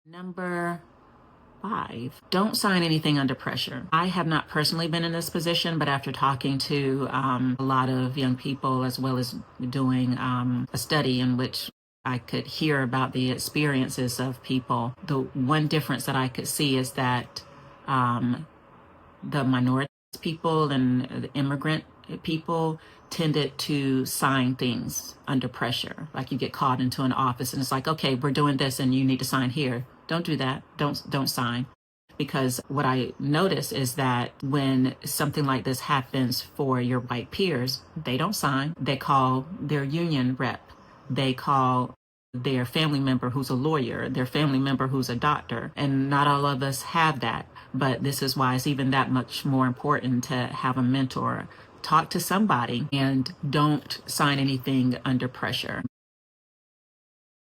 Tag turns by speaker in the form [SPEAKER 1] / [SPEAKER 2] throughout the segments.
[SPEAKER 1] Number 5, don't sign anything under pressure. I have not personally been in this position, but after talking to a lot of young people, as well as doing a study in which I could hear about the experiences of people, the one difference that I could see is that um, the minority people and the immigrant people tended to sign things under pressure. Like you get called into an office and it's like, okay, we're doing this and you need to sign here. Don't do that. Don't sign. Because what I notice is that when something like this happens for your white peers, they don't sign. They call their union rep. They call their family member who's a lawyer, their family member who's a doctor. And not all of us have that. But this is why it's even that much more important to have a mentor. Talk to somebody and don't sign anything under pressure.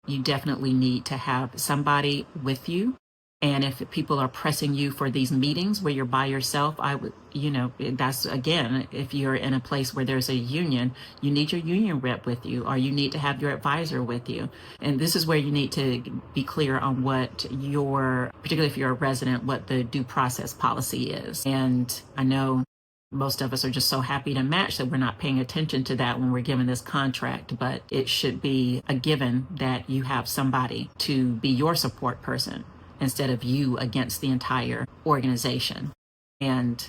[SPEAKER 1] You definitely need to have somebody with you. And if people are pressing you for these meetings where you're by yourself, I would, that's again, if you're in a place where there's a union, you need your union rep with you, or you need to have your advisor with you. And this is where you need to be clear on what particularly if you're a resident, what the due process policy is. And I know most of us are just so happy to match that we're not paying attention to that when we're given this contract, but it should be a given that you have somebody to be your support person instead of you against the entire organization. And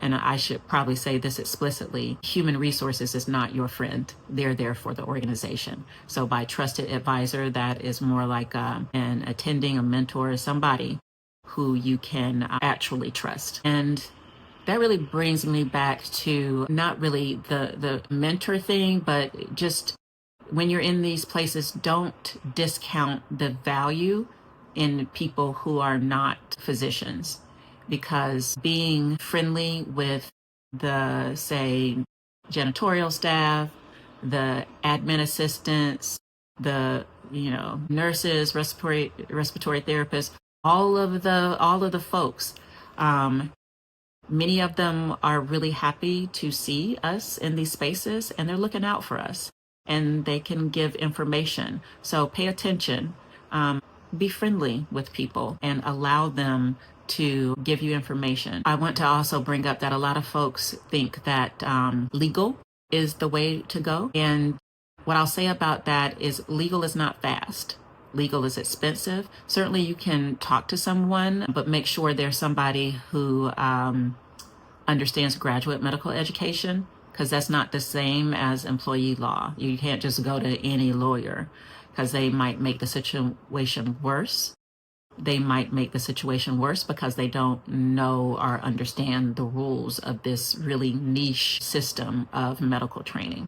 [SPEAKER 1] I should probably say this explicitly, human resources is not your friend. They're there for the organization. So by trusted advisor, that is more like an attending, a mentor, somebody who you can actually trust. And that really brings me back to not really the mentor thing, but just when you're in these places, don't discount the value in people who are not physicians, because being friendly with the, say, janitorial staff, the admin assistants, the nurses, respiratory therapists, all of the folks, many of them are really happy to see us in these spaces, and they're looking out for us, and they can give information. So pay attention. Be friendly with people and allow them to give you information. I want to also bring up that a lot of folks think that legal is the way to go. And what I'll say about that is legal is not fast. Legal is expensive. Certainly you can talk to someone, but make sure there's somebody who understands graduate medical education, because that's not the same as employee law. You can't just go to any lawyer, because they might make the situation worse. They might make the situation worse because they don't know or understand the rules of this really niche system of medical training.